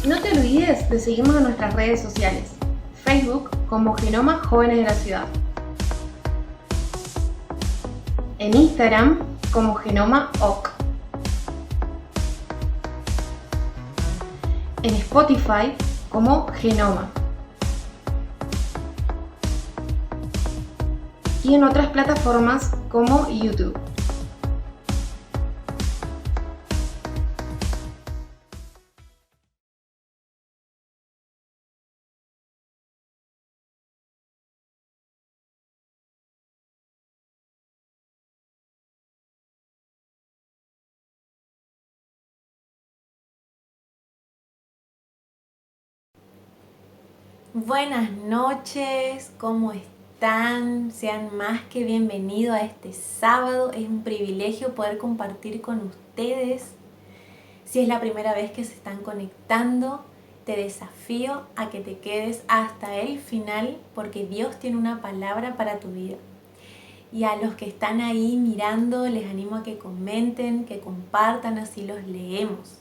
No te olvides de seguirnos en nuestras redes sociales. Facebook como Genoma Jóvenes de la Ciudad. En Instagram como Genoma OC. En Spotify como Genoma. Y en otras plataformas como YouTube. Buenas noches, ¿cómo están? Sean más que bienvenidos a este sábado. Es un privilegio poder compartir con ustedes. Si es la primera vez que se están conectando, te desafío a que te quedes hasta el final porque Dios tiene una palabra para tu vida. Y a los que están ahí mirando, les animo a que comenten, que compartan, así los leemos.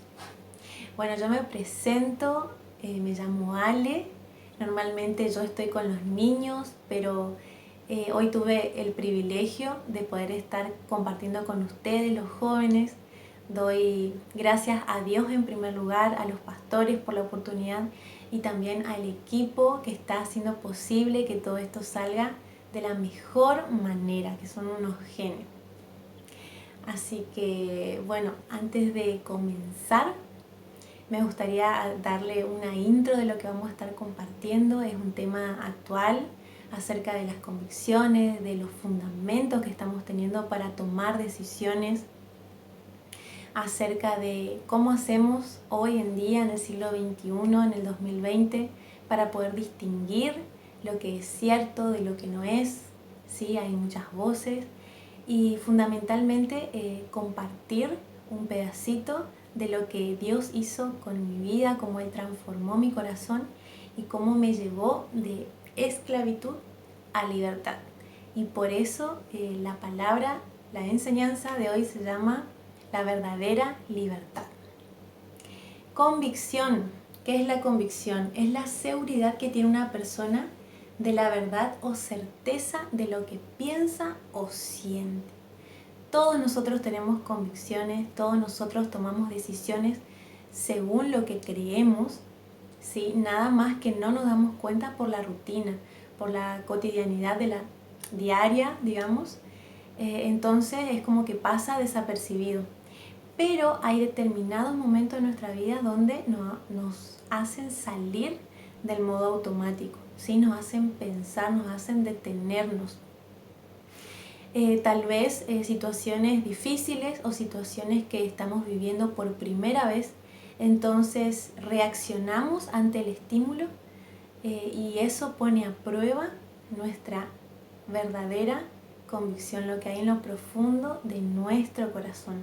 Bueno, yo me presento, me llamo Ale. Normalmente yo estoy con los niños, pero hoy tuve el privilegio de poder estar compartiendo con ustedes, los jóvenes. Doy gracias a Dios en primer lugar, a los pastores por la oportunidad y también al equipo que está haciendo posible que todo esto salga de la mejor manera, que son unos genios. Así que bueno, antes de comenzar, me gustaría darle una intro de lo que vamos a estar compartiendo. Es un tema actual acerca de las convicciones, de los fundamentos que estamos teniendo para tomar decisiones, acerca de cómo hacemos hoy en día en el siglo XXI, en el 2020, para poder distinguir lo que es cierto de lo que no es. Sí, hay muchas voces y fundamentalmente compartir un pedacito de lo que Dios hizo con mi vida, cómo Él transformó mi corazón y cómo me llevó de esclavitud a libertad. Y por eso la palabra, la enseñanza de hoy se llama la verdadera libertad. Convicción. ¿Qué es la convicción? Es la seguridad que tiene una persona de la verdad o certeza de lo que piensa o siente. Todos nosotros tenemos convicciones, todos nosotros tomamos decisiones según lo que creemos, ¿sí? Nada más que no nos damos cuenta por la rutina, por la cotidianidad de la diaria, digamos. Entonces es como que pasa desapercibido. Pero hay determinados momentos en nuestra vida donde nos hacen salir del modo automático, ¿sí? Nos hacen pensar, nos hacen detenernos. Tal vez situaciones difíciles o situaciones que estamos viviendo por primera vez, entonces reaccionamos ante el estímulo y eso pone a prueba nuestra verdadera convicción, lo que hay en lo profundo de nuestro corazón.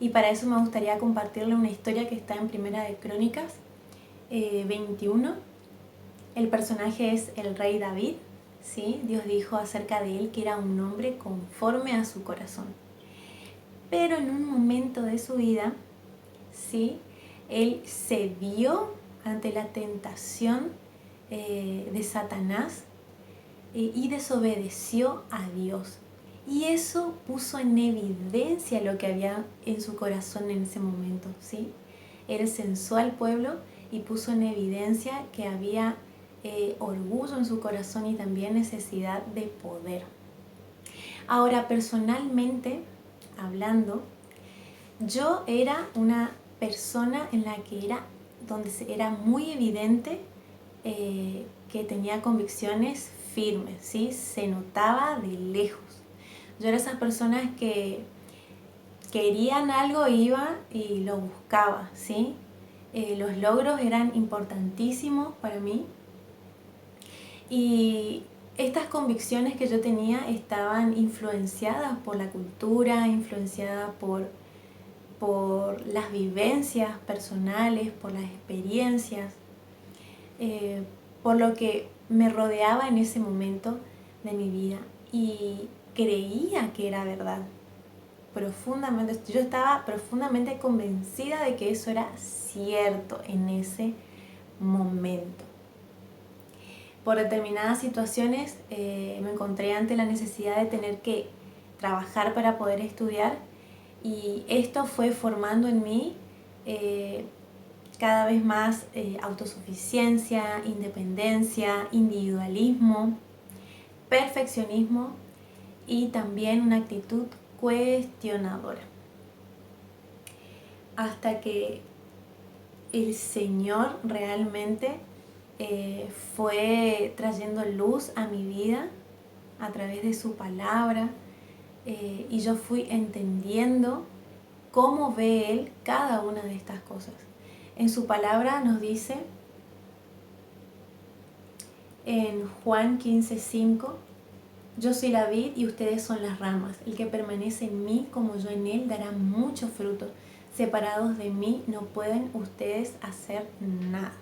Y para eso me gustaría compartirle una historia que está en Primera de Crónicas 21. El personaje es el rey David. ¿Sí? Dios dijo acerca de él que era un hombre conforme a su corazón. Pero en un momento de su vida, ¿sí? Él cedió ante la tentación de Satanás y desobedeció a Dios. Y eso puso en evidencia lo que había en su corazón en ese momento, ¿sí? Él censó al pueblo y puso en evidencia que había orgullo en su corazón y también necesidad de poder. Ahora, personalmente hablando, yo era una persona en la que donde era muy evidente que tenía convicciones firmes, ¿sí? Se notaba de lejos. Yo era esas personas que querían algo, iba y lo buscaba, ¿sí? Los logros eran importantísimos para mí. Y estas convicciones que yo tenía estaban influenciadas por la cultura, influenciadas por las vivencias personales, por las experiencias, por lo que me rodeaba en ese momento de mi vida y creía que era verdad. profundamente, yo estaba profundamente convencida de que eso era cierto en ese momento. Por determinadas situaciones me encontré ante la necesidad de tener que trabajar para poder estudiar, y esto fue formando en mí cada vez más autosuficiencia, independencia, individualismo, perfeccionismo y también una actitud cuestionadora. Hasta que el Señor realmente fue trayendo luz a mi vida a través de su palabra, y yo fui entendiendo cómo ve Él cada una de estas cosas. En su palabra nos dice en Juan 15:5: yo soy la vid y ustedes son las ramas. El que permanece en mí como yo en él dará mucho fruto. Separados de mí no pueden ustedes hacer nada.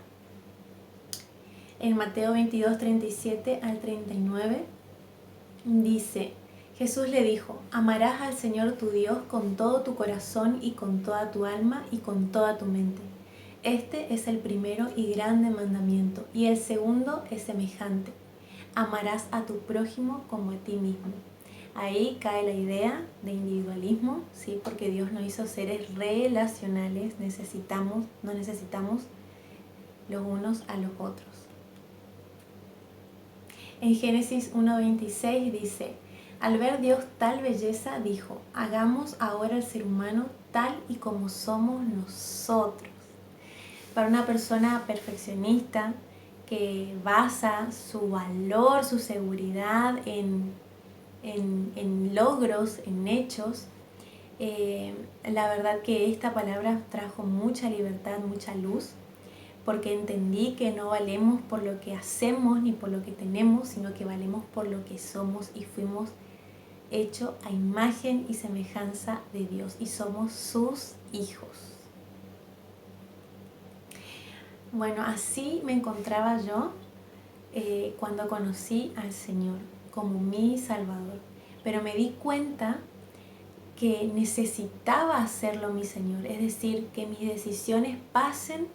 En Mateo 22:37-39 dice: Jesús le dijo: amarás al Señor tu Dios con todo tu corazón y con toda tu alma y con toda tu mente. Este es el primero y grande mandamiento, y el segundo es semejante: amarás a tu prójimo como a ti mismo. Ahí cae la idea de individualismo, ¿sí? Porque Dios nos hizo seres relacionales, no necesitamos los unos a los otros. En Génesis 1:26 dice: al ver Dios tal belleza, dijo: hagamos ahora al ser humano tal y como somos nosotros. Para una persona perfeccionista que basa su valor, su seguridad en logros, en hechos, la verdad que esta palabra trajo mucha libertad, mucha luz, porque entendí que no valemos por lo que hacemos ni por lo que tenemos, sino que valemos por lo que somos y fuimos hechos a imagen y semejanza de Dios y somos sus hijos. Bueno, así me encontraba yo cuando conocí al Señor como mi Salvador, pero me di cuenta que necesitaba hacerlo mi Señor, es decir, que mis decisiones pasen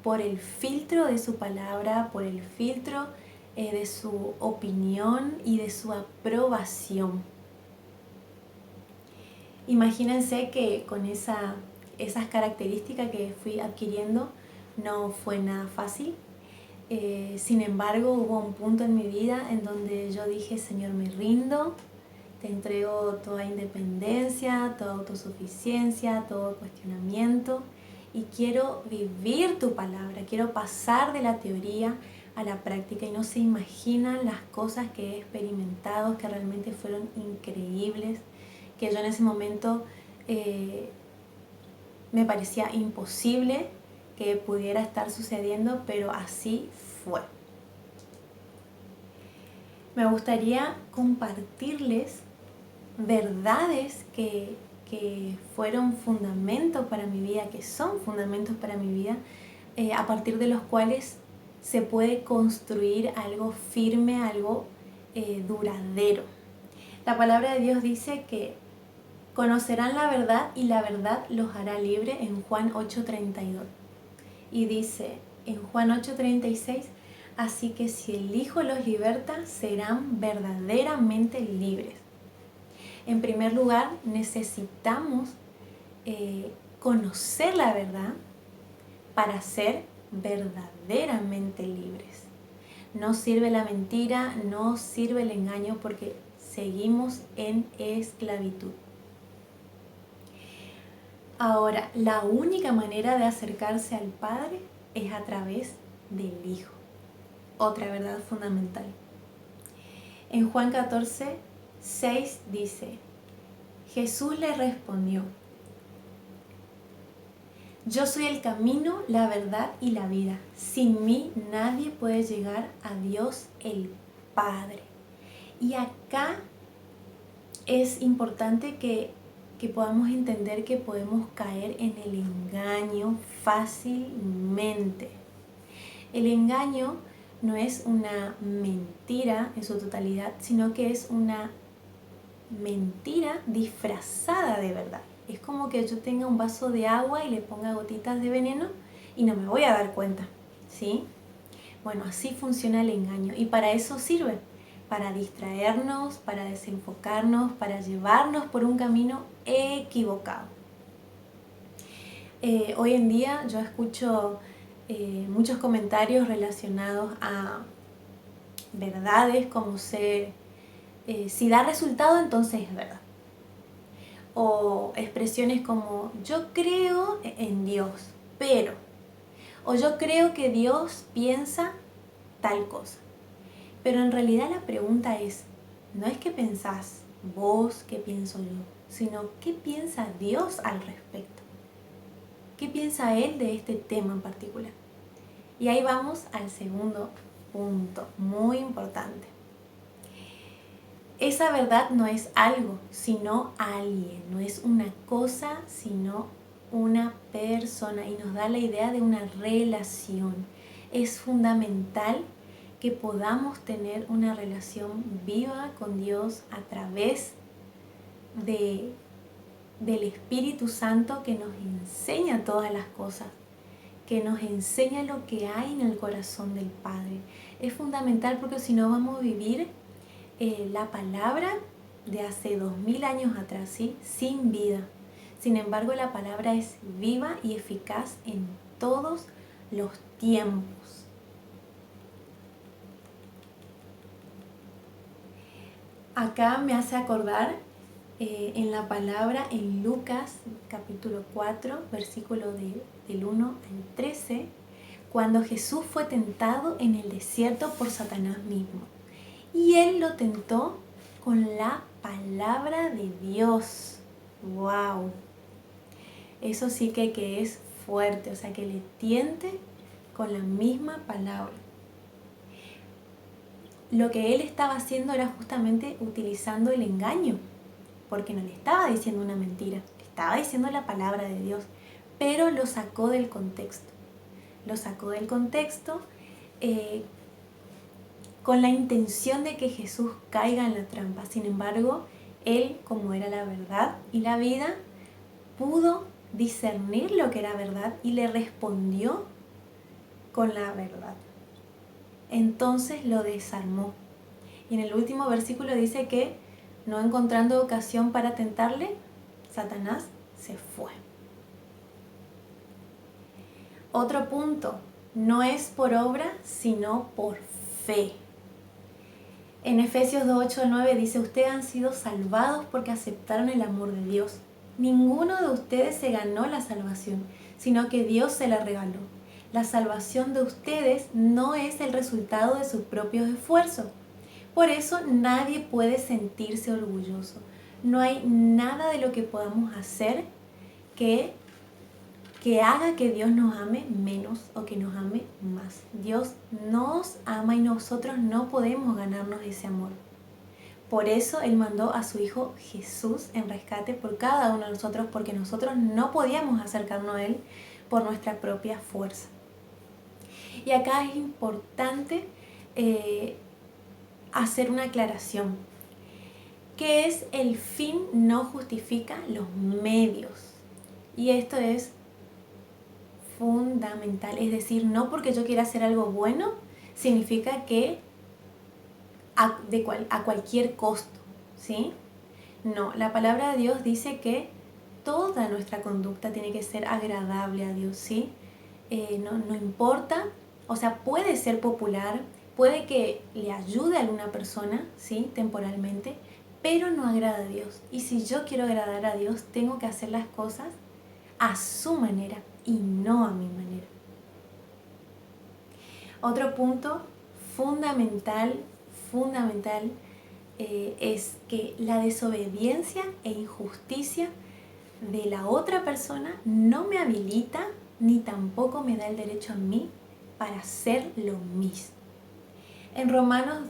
por el filtro de su palabra, por el filtro de su opinión y de su aprobación. Imagínense que con esas características que fui adquiriendo no fue nada fácil. Sin embargo, hubo un punto en mi vida en donde yo dije: Señor, me rindo, te entrego toda independencia, toda autosuficiencia, todo cuestionamiento, y quiero vivir tu palabra, quiero pasar de la teoría a la práctica. Y no se imaginan las cosas que he experimentado, que realmente fueron increíbles, que yo en ese momento me parecía imposible que pudiera estar sucediendo, pero así fue. Me gustaría compartirles verdades que fueron fundamentos para mi vida, que son fundamentos para mi vida, a partir de los cuales se puede construir algo firme, algo duradero. La palabra de Dios dice que conocerán la verdad y la verdad los hará libre, en Juan 8:32. Y dice en Juan 8:36: así que si el Hijo los liberta, serán verdaderamente libres. En primer lugar, necesitamos conocer la verdad para ser verdaderamente libres. No sirve la mentira, no sirve el engaño, porque seguimos en esclavitud. Ahora, la única manera de acercarse al Padre es a través del Hijo. Otra verdad fundamental. En Juan 14:6 dice: Jesús le respondió: yo soy el camino, la verdad y la vida. Sin mí nadie puede llegar a Dios el Padre. Y acá es importante que podamos entender que podemos caer en el engaño fácilmente. El engaño no es una mentira en su totalidad, sino que es una mentira disfrazada de verdad. Es como que yo tenga un vaso de agua y le ponga gotitas de veneno y no me voy a dar cuenta, ¿sí? Bueno, así funciona el engaño y para eso sirve, para distraernos, para desenfocarnos, para llevarnos por un camino equivocado. Hoy en día yo escucho muchos comentarios relacionados a verdades como ser, si da resultado entonces es verdad. O expresiones como yo creo en Dios, pero, o yo creo que Dios piensa tal cosa. Pero en realidad la pregunta es, no es qué pensás vos, qué pienso yo, sino qué piensa Dios al respecto. ¿Qué piensa Él de este tema en particular? Y ahí vamos al segundo punto, muy importante. Esa verdad no es algo, sino alguien, no es una cosa, sino una persona y nos da la idea de una relación. Es fundamental que podamos tener una relación viva con Dios a través del Espíritu Santo que nos enseña todas las cosas, que nos enseña lo que hay en el corazón del Padre. Es fundamental porque si no vamos a vivir la palabra de hace 2000 años atrás, ¿sí? Sin vida. Sin embargo, la palabra es viva y eficaz en todos los tiempos. Acá me hace acordar en la palabra en Lucas capítulo 4, versículo del 1 al 13, cuando Jesús fue tentado en el desierto por Satanás mismo. Y él lo tentó con la palabra de Dios. ¡Wow! Eso sí que es fuerte, o sea, que le tiente con la misma palabra. Lo que él estaba haciendo era justamente utilizando el engaño, porque no le estaba diciendo una mentira, le estaba diciendo la palabra de Dios, pero lo sacó del contexto. Lo sacó del contexto con la intención de que Jesús caiga en la trampa. Sin embargo, él, como era la verdad y la vida, pudo discernir lo que era verdad y le respondió con la verdad. Entonces lo desarmó. Y en el último versículo dice que, no encontrando ocasión para tentarle, Satanás se fue. Otro punto, no es por obra, sino por fe. En Efesios 2:8 al 9 dice, ustedes han sido salvados porque aceptaron el amor de Dios. Ninguno de ustedes se ganó la salvación, sino que Dios se la regaló. La salvación de ustedes no es el resultado de sus propios esfuerzos. Por eso nadie puede sentirse orgulloso. No hay nada de lo que podamos hacer que haga que Dios nos ame menos o que nos ame más. Dios nos ama y nosotros no podemos ganarnos ese amor. Por eso Él mandó a su Hijo Jesús en rescate por cada uno de nosotros, porque nosotros no podíamos acercarnos a Él por nuestra propia fuerza. Y acá es importante hacer una aclaración, que es el fin no justifica los medios. Y esto es fundamental, es decir, no porque yo quiera hacer algo bueno, significa que a cualquier costo, ¿sí? No, la palabra de Dios dice que toda nuestra conducta tiene que ser agradable a Dios, ¿sí? No importa, o sea, puede ser popular, puede que le ayude a alguna persona, ¿sí? Temporalmente, pero no agrada a Dios. Y si yo quiero agradar a Dios, tengo que hacer las cosas a su manera y no a mi manera. Otro punto fundamental es que la desobediencia e injusticia de la otra persona no me habilita ni tampoco me da el derecho a mí para hacer lo mismo. En Romanos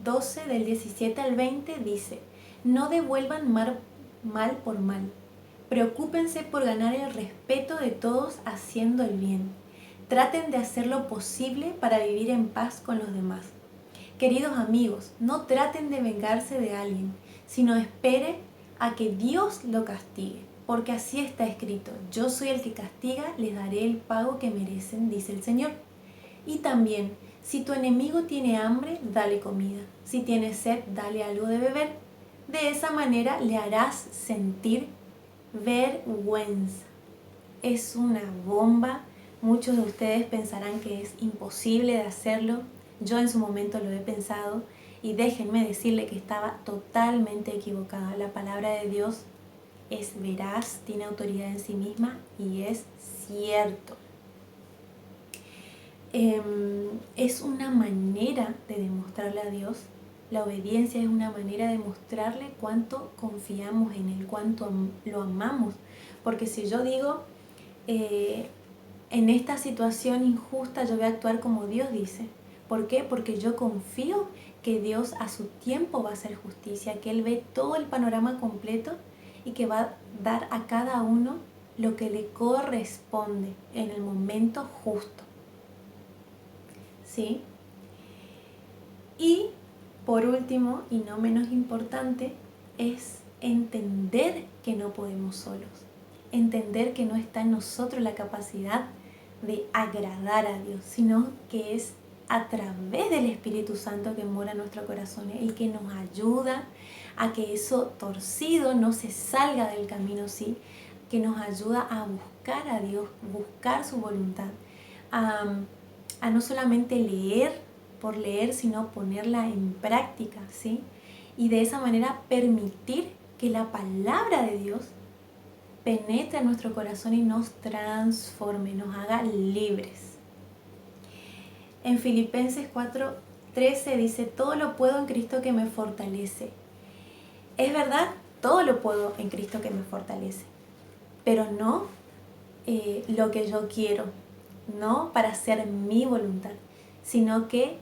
12, del 17 al 20 dice, no devuelvan mal por mal. Preocúpense por ganar el respeto de todos haciendo el bien. Traten de hacer lo posible para vivir en paz con los demás. Queridos amigos, no traten de vengarse de alguien, sino espere a que Dios lo castigue, porque así está escrito: yo soy el que castiga, les daré el pago que merecen, dice el Señor. Y también, si tu enemigo tiene hambre, dale comida. Si tiene sed, dale algo de beber. De esa manera le harás sentir vergüenza. Es una bomba. Muchos de ustedes pensarán que es imposible de hacerlo. Yo en su momento lo he pensado y déjenme decirle que estaba totalmente equivocada. La palabra de Dios es veraz, tiene autoridad en sí misma y es cierto. Es una manera de demostrarle a Dios. La obediencia es una manera de mostrarle cuánto confiamos en Él, cuánto lo amamos. Porque si yo digo, en esta situación injusta yo voy a actuar como Dios dice. ¿Por qué? Porque yo confío que Dios a su tiempo va a hacer justicia, que Él ve todo el panorama completo y que va a dar a cada uno lo que le corresponde en el momento justo. ¿Sí? Y por último, y no menos importante, es entender que no podemos solos. Entender que no está en nosotros la capacidad de agradar a Dios, sino que es a través del Espíritu Santo que mora en nuestro corazón, el que nos ayuda a que eso torcido no se salga del camino, ¿sí? Que nos ayuda a buscar a Dios, buscar su voluntad, a no solamente leer por leer, sino ponerla en práctica, ¿sí? Y de esa manera permitir que la palabra de Dios penetre en nuestro corazón y nos transforme, nos haga libres. En Filipenses 4:13 dice: todo lo puedo en Cristo que me fortalece. Es verdad, todo lo puedo en Cristo que me fortalece, pero no lo que yo quiero, no para hacer mi voluntad, sino que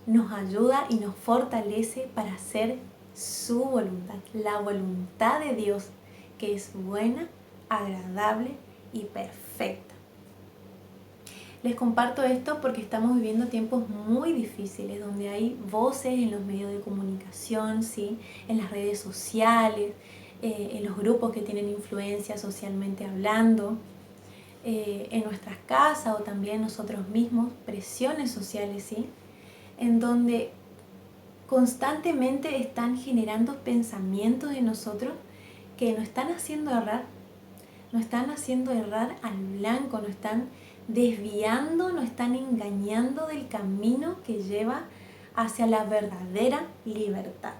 nos ayuda y nos fortalece para hacer su voluntad, la voluntad de Dios, que es buena, agradable y perfecta. Les comparto esto porque estamos viviendo tiempos muy difíciles, donde hay voces en los medios de comunicación, ¿sí? En las redes sociales, en los grupos que tienen influencia socialmente hablando, en nuestras casas o también nosotros mismos, presiones sociales, ¿sí? En donde constantemente están generando pensamientos en nosotros que nos están haciendo errar, al blanco, nos están desviando, nos están engañando del camino que lleva hacia la verdadera libertad.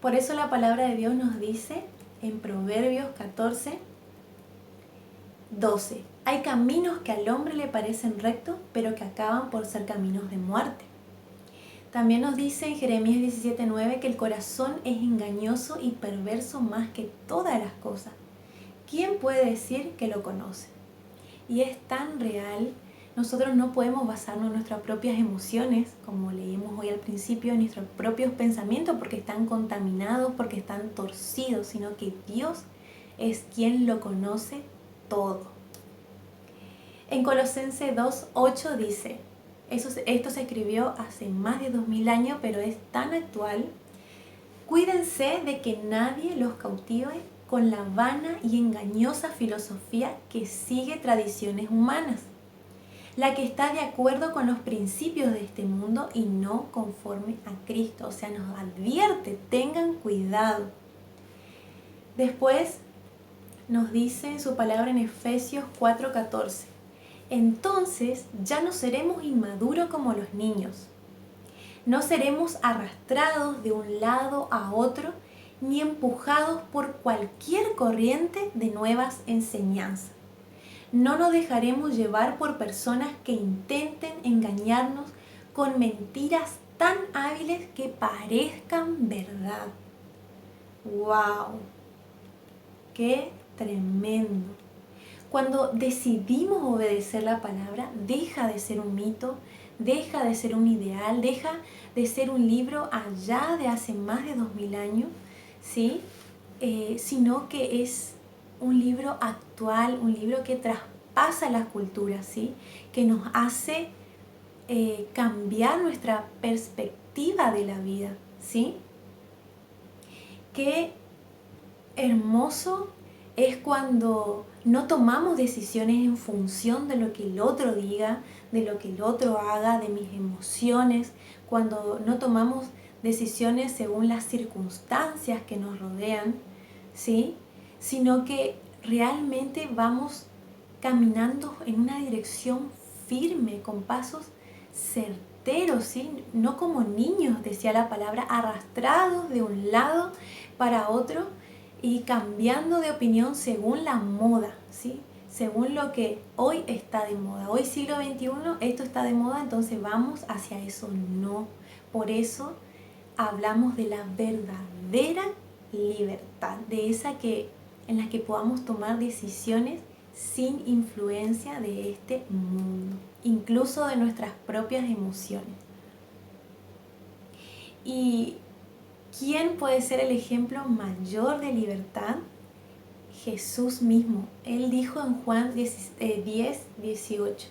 Por eso la palabra de Dios nos dice en Proverbios 14:12: hay caminos que al hombre le parecen rectos, pero que acaban por ser caminos de muerte. También nos dice en Jeremías 17:9 que el corazón es engañoso y perverso más que todas las cosas. ¿Quién puede decir que lo conoce? Y es tan real. Nosotros no podemos basarnos en nuestras propias emociones, como leímos hoy al principio, en nuestros propios pensamientos, porque están contaminados, porque están torcidos, sino que Dios es quien lo conoce todo. En Colosenses 2:8 dice: esto se escribió hace más de 2000 años, pero es tan actual. Cuídense de que nadie los cautive con la vana y engañosa filosofía que sigue tradiciones humanas, la que está de acuerdo con los principios de este mundo y no conforme a Cristo. O sea, nos advierte, tengan cuidado. Después nos dice en su palabra en Efesios 4:14: entonces ya no seremos inmaduros como los niños. No seremos arrastrados de un lado a otro ni empujados por cualquier corriente de nuevas enseñanzas. No nos dejaremos llevar por personas que intenten engañarnos con mentiras tan hábiles que parezcan verdad. ¡Wow! ¡Qué tremendo! Cuando decidimos obedecer la palabra, deja de ser un mito, deja de ser un ideal, deja de ser un libro allá de hace más de 2000 años, ¿sí? Sino que es un libro actual, un libro que traspasa las culturas, ¿sí? Que nos hace cambiar nuestra perspectiva de la vida, ¿sí? Que hermoso es cuando no tomamos decisiones en función de lo que el otro diga, de lo que el otro haga, de mis emociones, cuando no tomamos decisiones según las circunstancias que nos rodean, ¿sí? Sino que realmente vamos caminando en una dirección firme, con pasos certeros, ¿sí? No como niños, decía la palabra, arrastrados de un lado para otro y cambiando de opinión según la moda, ¿sí? Según lo que hoy está de moda. Hoy siglo XXI, esto está de moda, entonces vamos hacia eso. No. Por eso hablamos de la verdadera libertad, de esa en la que podamos tomar decisiones sin influencia de este mundo, incluso de nuestras propias emociones. ¿Y quién puede ser el ejemplo mayor de libertad? Jesús mismo. Él dijo en Juan 10:18,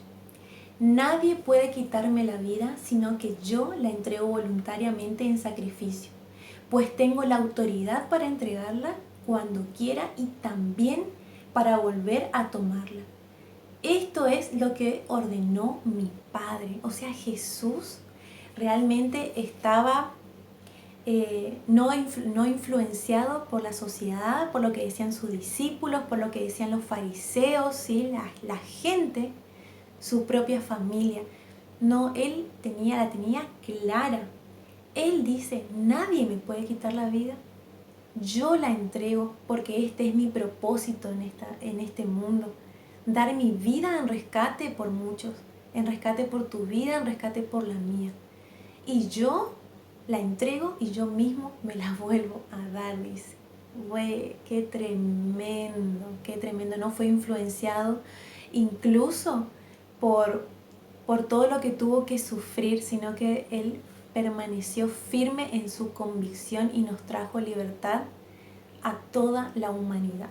nadie puede quitarme la vida, sino que yo la entrego voluntariamente en sacrificio, pues tengo la autoridad para entregarla cuando quiera y también para volver a tomarla. Esto es lo que ordenó mi Padre. O sea, Jesús realmente estaba no influenciado por la sociedad, por lo que decían sus discípulos, por lo que decían los fariseos, ¿sí? La gente, su propia familia. No, él la tenía clara. Él dice, nadie me puede quitar la vida. Yo la entrego porque este es mi propósito en este mundo. Dar mi vida en rescate por muchos, en rescate por tu vida, en rescate por la mía. Y yo la entrego y yo mismo me la vuelvo a dar, dice. Güey, qué tremendo. No fue influenciado incluso por todo lo que tuvo que sufrir, sino que él permaneció firme en su convicción y nos trajo libertad a toda la humanidad.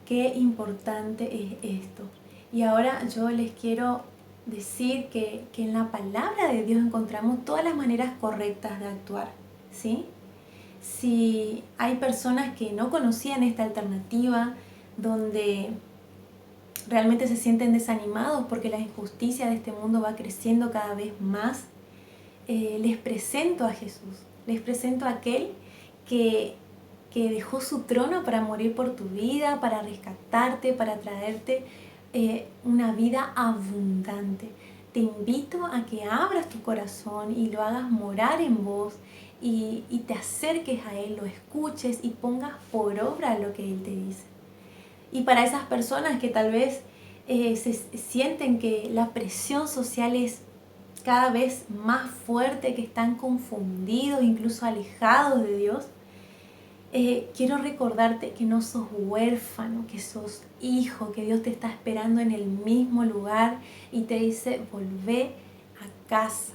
Qué importante es esto. Y ahora yo les quiero decir que en la palabra de Dios encontramos todas las maneras correctas de actuar, ¿sí? Si hay personas que no conocían esta alternativa, donde realmente se sienten desanimados porque la injusticia de este mundo va creciendo cada vez más, les presento a Jesús, les presento a aquel que dejó su trono para morir por tu vida, para rescatarte, para traerte una vida abundante. Te invito a que abras tu corazón y lo hagas morar en vos y te acerques a Él, lo escuches y pongas por obra lo que Él te dice. Y para esas personas que tal vez se sienten que la presión social es cada vez más fuerte, que están confundidos, incluso alejados de Dios, quiero recordarte que no sos huérfano, que sos hijo, que Dios te está esperando en el mismo lugar y te dice, volvé a casa.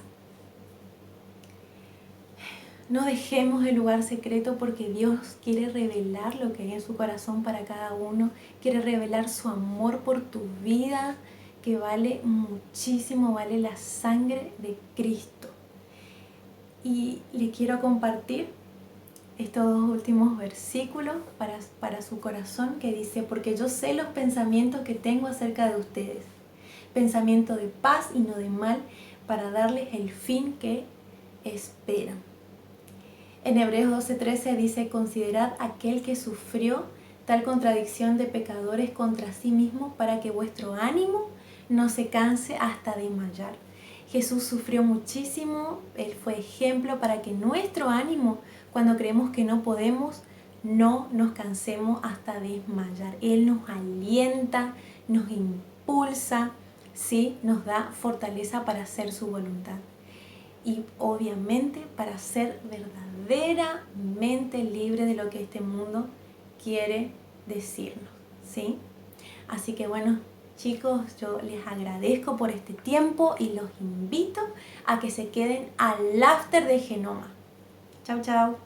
No dejemos el lugar secreto porque Dios quiere revelar lo que hay en su corazón para cada uno, quiere revelar su amor por tu vida, que vale muchísimo, vale la sangre de Cristo. Y le quiero compartir estos dos últimos versículos para su corazón, que dice, porque yo sé los pensamientos que tengo acerca de ustedes, pensamiento de paz y no de mal, para darles el fin que esperan. En Hebreos 12:13 dice, considerad aquel que sufrió tal contradicción de pecadores contra sí mismo, para que vuestro ánimo no se canse hasta desmayar. Jesús sufrió muchísimo, Él fue ejemplo para que nuestro ánimo, cuando creemos que no podemos, no nos cansemos hasta desmayar. Él nos alienta, nos impulsa, ¿sí? Nos da fortaleza para hacer su voluntad. Y obviamente para ser verdaderamente libre de lo que este mundo quiere decirnos, ¿sí? Así que bueno, chicos, yo les agradezco por este tiempo y los invito a que se queden al after de Genoma. Chau, chau.